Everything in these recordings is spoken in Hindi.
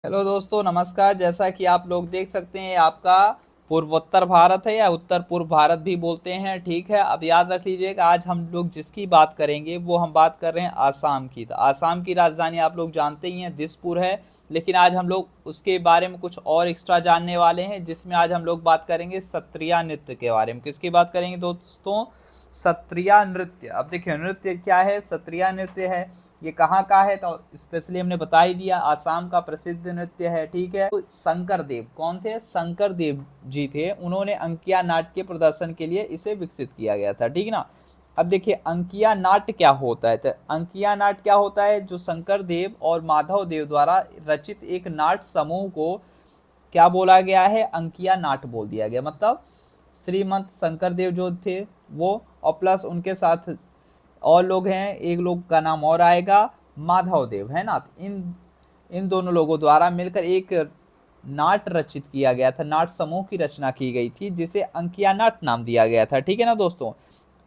हेलो दोस्तों, नमस्कार। जैसा कि आप लोग देख सकते हैं, आपका पूर्वोत्तर भारत है या उत्तर पूर्व भारत भी बोलते हैं। ठीक है, अब याद रख लीजिएगा, आज हम लोग जिसकी बात करेंगे वो हम बात कर रहे हैं आसाम की। तो आसाम की राजधानी आप लोग जानते ही हैं, दिसपुर है। लेकिन आज हम लोग उसके बारे में कुछ और एक्स्ट्रा जानने वाले हैं, जिसमें आज हम लोग बात करेंगे सत्रिया नृत्य के बारे में। किसकी बात करेंगे दोस्तों? सत्रिया नृत्य। अब देखिए, नृत्य क्या है? सत्रिया नृत्य है। ये कहाँ का है? तो स्पेशली हमने बता ही दिया, आसाम का प्रसिद्ध नृत्य है। ठीक है, तो शंकर देव कौन थे? शंकर देव जी थे। उन्होंने अंकिया नाट्य के प्रदर्शन के लिए इसे विकसित किया गया था। ठीक है ना। अब देखिए, अंकिया नाट्य क्या होता है? तो अंकिया नाट्य क्या होता है? जो शंकर देव और माधव देव द्वारा रचित एक नाट्य समूह को क्या बोला गया है? अंकिया नाट्य बोल दिया गया। मतलब श्रीमंत शंकर देव जो थे वो, और प्लस उनके साथ और लोग हैं, एक लोग का नाम और आएगा, माधव देव, है ना। तो इन इन दोनों लोगों द्वारा मिलकर एक नाट्य रचित किया गया था, नाट्य समूह की रचना की गई थी, जिसे अंकिया नाट्य नाम दिया गया था। ठीक है ना दोस्तों।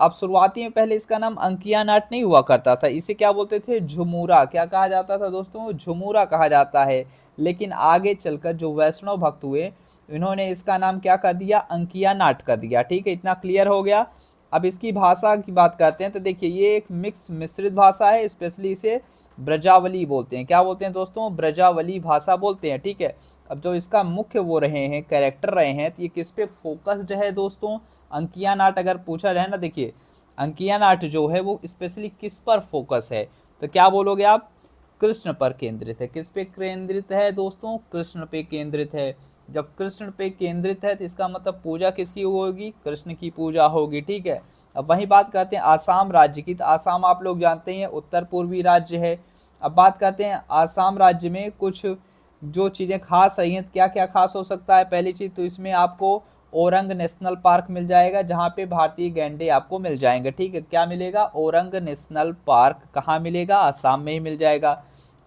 अब शुरुआती में पहले इसका नाम अंकिया नाट्य नहीं हुआ करता था, इसे क्या बोलते थे? झुमूरा। क्या कहा जाता था दोस्तों? झुमूरा कहा जाता है। लेकिन आगे चलकर जो वैष्णव भक्त हुए, इन्होंने इसका नाम क्या कर दिया? अंकिया नाट्य कर दिया। ठीक है, इतना क्लियर हो गया। अब इसकी भाषा की बात करते हैं, तो देखिए, ये एक मिक्स मिश्रित भाषा है। स्पेशली इसे ब्रजावली बोलते हैं। क्या बोलते हैं दोस्तों? ब्रजावली भाषा बोलते हैं। ठीक है। अब जो इसका मुख्य वो रहे हैं, कैरेक्टर रहे हैं, तो ये किस पे फोकस्ड है दोस्तों? अंकिया नाट अगर पूछा जाए ना, देखिए, अंकिया नाट जो है वो स्पेशली किस पर फोकस है? तो क्या बोलोगे आप? कृष्ण पर केंद्रित है। किस पे केंद्रित है दोस्तों? कृष्ण पे केंद्रित है। जब कृष्ण पे केंद्रित है तो इसका मतलब पूजा किसकी होगी? कृष्ण की पूजा होगी। ठीक है। अब वही बात करते हैं आसाम राज्य की। तो आसाम आप लोग जानते हैं उत्तर पूर्वी राज्य है। अब बात करते हैं आसाम राज्य में कुछ जो चीज़ें खास रही हैं। क्या क्या खास हो सकता है? पहली चीज़ तो इसमें आपको ओरंग नेशनल पार्क मिल जाएगा, जहाँ पे भारतीय गैंडे आपको मिल जाएंगे। ठीक है, क्या मिलेगा? ओरंग नेशनल पार्क कहाँ मिलेगा? आसाम में ही मिल जाएगा।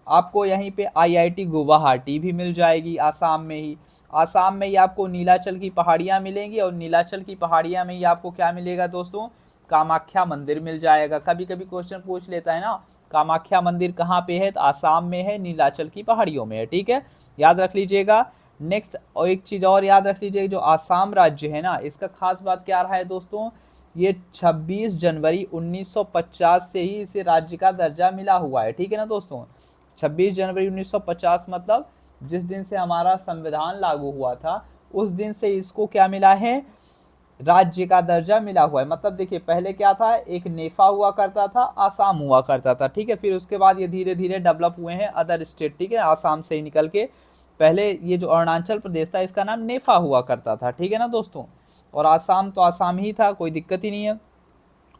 आपको यहीं पे आईआईटी गुवाहाटी भी मिल जाएगी आसाम में ही। आसाम में ही आपको नीलाचल की पहाड़ियाँ मिलेंगी, और नीलाचल की पहाड़ियाँ में ही आपको क्या मिलेगा दोस्तों? कामाख्या मंदिर मिल जाएगा। कभी कभी क्वेश्चन पूछ लेता है ना, कामाख्या मंदिर कहाँ पे है? तो आसाम में है, नीलाचल की पहाड़ियों में है। ठीक है, याद रख लीजिएगा। नेक्स्ट, और एक चीज़ और याद रख लीजिएगा, जो आसाम राज्य है ना, इसका खास बात क्या रहा है दोस्तों? ये 26 जनवरी 1950 से ही इसे राज्य का दर्जा मिला हुआ है। ठीक है ना दोस्तों। 26 जनवरी 1950 मतलब जिस दिन से हमारा संविधान लागू हुआ था, उस दिन से इसको क्या मिला है? राज्य का दर्जा मिला हुआ है। मतलब देखिए, पहले क्या था? एक नेफा हुआ करता था, आसाम हुआ करता था। ठीक है, फिर उसके बाद ये धीरे धीरे डेवलप हुए हैं अदर स्टेट। ठीक है, आसाम से ही निकल के पहले ये जो अरुणाचल प्रदेश था, इसका नाम नेफा हुआ करता था। ठीक है ना दोस्तों। और आसाम तो आसाम ही था, कोई दिक्कत ही नहीं है।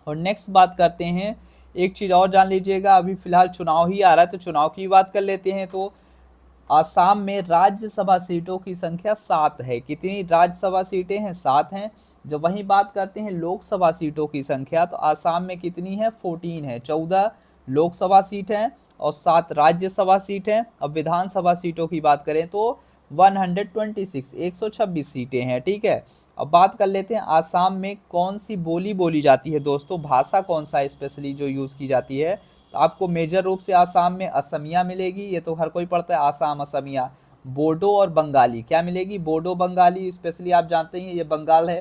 और नेक्स्ट बात करते हैं, एक चीज़ और जान लीजिएगा, अभी फिलहाल चुनाव ही आ रहा है, तो चुनाव की बात कर लेते हैं। तो आसाम में राज्यसभा सीटों की संख्या 7 है। कितनी राज्यसभा सीटें हैं? 7 हैं। जब वही बात करते हैं लोकसभा सीटों की संख्या, तो आसाम में कितनी है? 14 है। 14 लोकसभा सीट हैं और 7 राज्यसभा सीट हैं। अब विधानसभा सीटों की बात करें तो 126 126 सीटें हैं। ठीक है। अब बात कर लेते हैं आसाम में कौन सी बोली बोली जाती है दोस्तों? भाषा कौन सा है स्पेशली जो यूज़ की जाती है? तो आपको मेजर रूप से आसाम में असमिया मिलेगी, ये तो हर कोई पढ़ता है, आसाम असमिया। बोडो और बंगाली क्या मिलेगी? बोडो बंगाली। स्पेशली आप जानते हैं ये बंगाल है।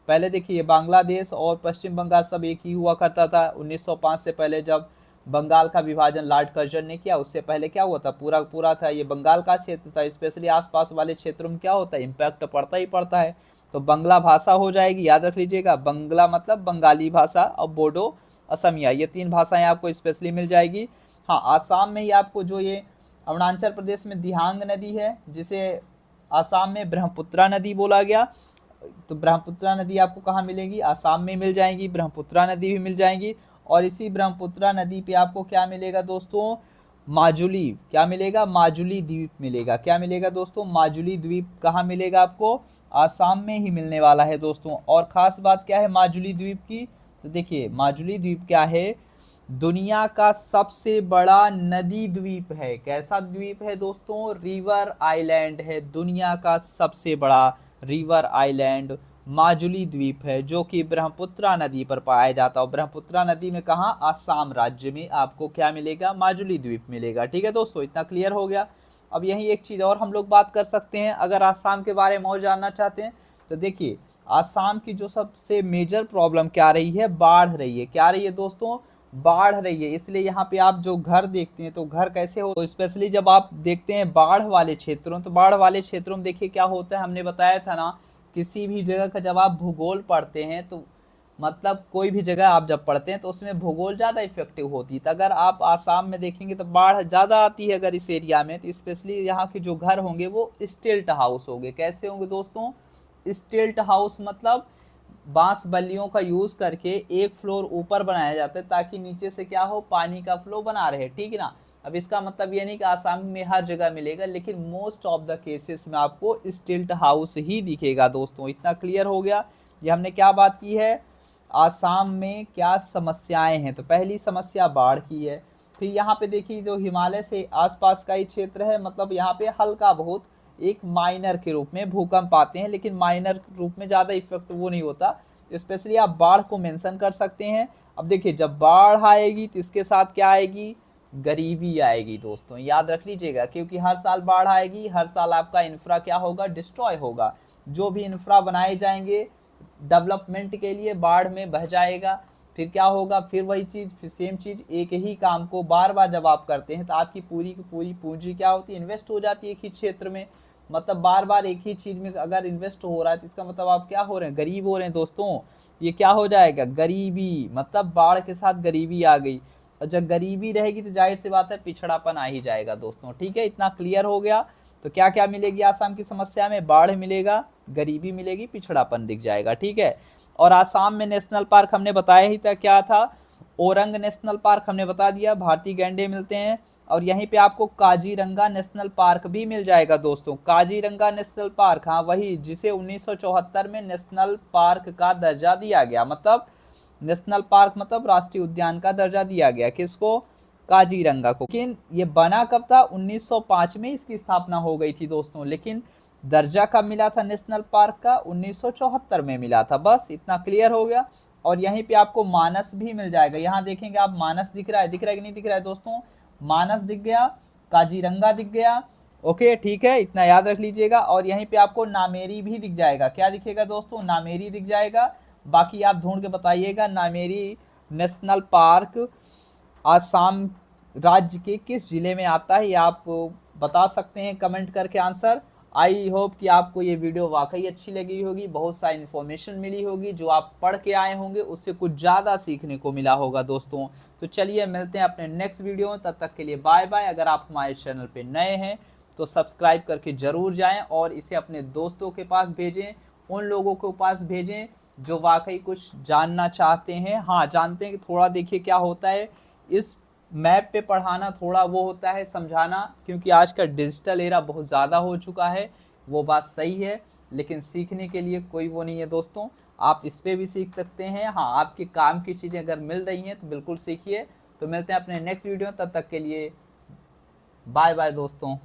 पहले देखिए, ये बांग्लादेश और पश्चिम बंगाल सब एक ही हुआ करता था। 1905 से पहले जब बंगाल का विभाजन लॉर्ड कर्जन ने किया, उससे पहले क्या हुआ था? पूरा पूरा था ये बंगाल का क्षेत्र था। स्पेशली आसपास वाले क्षेत्रों में क्या होता है? इम्पैक्ट पड़ता ही पड़ता है। तो बंगला भाषा हो जाएगी, याद रख लीजिएगा। बंगला मतलब बंगाली भाषा, और बोडो असमिया, ये 3 भाषाएं आपको स्पेशली मिल जाएगी। हाँ, आसाम में ही आपको जो ये अरुणाचल प्रदेश में दिहांग नदी है, जिसे आसाम में ब्रह्मपुत्रा नदी बोला गया, तो ब्रह्मपुत्रा नदी आपको कहाँ मिलेगी? आसाम में मिल जाएगी। ब्रह्मपुत्रा नदी भी मिल जाएगी। और इसी ब्रह्मपुत्रा नदी पे आपको क्या मिलेगा दोस्तों? माजुली। क्या मिलेगा? माजुली द्वीप मिलेगा। क्या मिलेगा दोस्तों? माजुली द्वीप कहाँ मिलेगा आपको? आसाम में ही मिलने वाला है दोस्तों। और ख़ास बात क्या है माजुली द्वीप की? तो देखिए, माजुली द्वीप क्या है? दुनिया का सबसे बड़ा नदी द्वीप है। कैसा द्वीप है दोस्तों? रिवर आइलैंड है। दुनिया का सबसे बड़ा रिवर आइलैंड माजुली द्वीप है, जो कि ब्रह्मपुत्रा नदी पर पाया जाता है। और ब्रह्मपुत्रा नदी में कहाँ? आसाम राज्य में आपको क्या मिलेगा? माजुली द्वीप मिलेगा। ठीक है दोस्तों, इतना क्लियर हो गया। अब यही एक चीज़ और हम लोग बात कर सकते हैं, अगर आसाम के बारे में और जानना चाहते हैं तो देखिए आसाम की जो सबसे मेजर प्रॉब्लम क्या रही है, बाढ़ रही है। क्या रही है दोस्तों, बाढ़ रही है। इसलिए यहाँ पे आप जो घर देखते हैं तो घर कैसे हो, तो स्पेशली जब आप देखते हैं बाढ़ वाले क्षेत्रों, तो बाढ़ वाले क्षेत्रों में देखिए क्या होता है, हमने बताया था ना, किसी भी जगह का जब आप भूगोल पढ़ते हैं तो मतलब कोई भी जगह आप जब पढ़ते हैं तो उसमें भूगोल ज़्यादा इफेक्टिव होती है। तो अगर आप आसाम में देखेंगे तो बाढ़ ज़्यादा आती है अगर इस एरिया में, तो स्पेशली यहाँ के जो घर होंगे वो स्टिल्ट हाउस होंगे। कैसे होंगे दोस्तों, स्टिल्ट हाउस मतलब बांस बल्लियों का यूज करके एक फ्लोर ऊपर बनाया जाता है ताकि नीचे से क्या हो, पानी का फ्लो बना रहे, ठीक है ना। अब इसका मतलब ये नहीं कि आसाम में हर जगह मिलेगा, लेकिन मोस्ट ऑफ द केसेस में आपको स्टिल्ट हाउस ही दिखेगा दोस्तों। इतना क्लियर हो गया। ये हमने क्या बात की है, आसाम में क्या समस्याएं हैं। तो पहली समस्या बाढ़ की है। फिर यहाँ पे देखिए जो हिमालय से आसपास का ही क्षेत्र है, मतलब यहाँ पे हल्का बहुत एक माइनर के रूप में भूकंप आते हैं, लेकिन माइनर रूप में ज़्यादा इफेक्ट वो नहीं होता। स्पेशली आप बाढ़ को मेंशन कर सकते हैं। अब देखिए जब बाढ़ आएगी तो इसके साथ क्या आएगी, गरीबी आएगी दोस्तों, याद रख लीजिएगा, क्योंकि हर साल बाढ़ आएगी, हर साल आपका इंफ्रा क्या होगा, डिस्ट्रॉय होगा। जो भी इंफ्रा बनाए जाएंगे डेवलपमेंट के लिए बाढ़ में बह जाएगा। फिर क्या होगा, फिर वही चीज़, फिर सेम चीज़, एक ही काम को बार बार जब आप करते हैं तो आपकी पूरी की पूरी पूंजी क्या होती है, इन्वेस्ट हो जाती है एक ही क्षेत्र में। मतलब बार बार एक ही चीज़ में अगर इन्वेस्ट हो रहा है तो इसका मतलब आप क्या हो रहे हैं, गरीब हो रहे हैं दोस्तों। ये क्या हो जाएगा, गरीबी, मतलब बाढ़ के साथ गरीबी आ गई। और जब गरीबी रहेगी तो जाहिर सी बात है पिछड़ापन आ ही जाएगा दोस्तों, ठीक है। इतना क्लियर हो गया। तो क्या क्या मिलेगी आसाम की समस्या में, बाढ़ मिलेगा, गरीबी मिलेगी, पिछड़ापन दिख जाएगा, ठीक है। और आसाम में नेशनल पार्क हमने बताया ही था, क्या था, ओरंग नेशनल पार्क हमने बता दिया, भारतीय गैंडे मिलते हैं। और यहीं पे आपको काजीरंगा नेशनल पार्क भी मिल जाएगा दोस्तों। काजीरंगा नेशनल पार्क, हाँ वही जिसे 1974 में नेशनल पार्क का दर्जा दिया गया, मतलब नेशनल पार्क मतलब राष्ट्रीय उद्यान का दर्जा दिया गया, किसको, काजीरंगा को। लेकिन ये बना कब था, 1905 में इसकी स्थापना हो गई थी दोस्तों। लेकिन दर्जा कब मिला था नेशनल पार्क का, 1974 में मिला था। बस इतना क्लियर हो गया। और यहीं पे आपको मानस भी मिल जाएगा। यहाँ देखेंगे आप, मानस दिख रहा है, दिख रहा है कि नहीं दिख रहा है दोस्तों, मानस दिख गया, काजीरंगा दिख गया, ओके ठीक है, इतना याद रख लीजिएगा। और यहीं पे आपको नामेरी भी दिख जाएगा। क्या दिखेगा दोस्तों, नामेरी दिख जाएगा। बाकी आप ढूंढ के बताइएगा नामेरी नेशनल पार्क आसाम राज्य के किस जिले में आता है, ये आप बता सकते हैं कमेंट करके आंसर। आई होप कि आपको ये वीडियो वाकई अच्छी लगी होगी, बहुत सारी इन्फॉर्मेशन मिली होगी, जो आप पढ़ के आए होंगे उससे कुछ ज़्यादा सीखने को मिला होगा दोस्तों। तो चलिए मिलते हैं अपने नेक्स्ट वीडियो में, तब तक के लिए बाय बाय। अगर आप हमारे चैनल पे नए हैं तो सब्सक्राइब करके ज़रूर जाएं और इसे अपने दोस्तों के पास भेजें, उन लोगों के पास भेजें जो वाकई कुछ जानना चाहते हैं। हाँ जानते हैं कि थोड़ा देखिए क्या होता है, इस मैप पे पढ़ाना थोड़ा वो होता है समझाना, क्योंकि आज का डिजिटल एरा बहुत ज़्यादा हो चुका है, वो बात सही है। लेकिन सीखने के लिए कोई वो नहीं है दोस्तों, आप इस पे भी सीख सकते हैं। हाँ आपके काम की चीज़ें अगर मिल रही हैं तो बिल्कुल सीखिए। तो मिलते हैं अपने नेक्स्ट वीडियो, तब तक के लिए बाय बाय दोस्तों।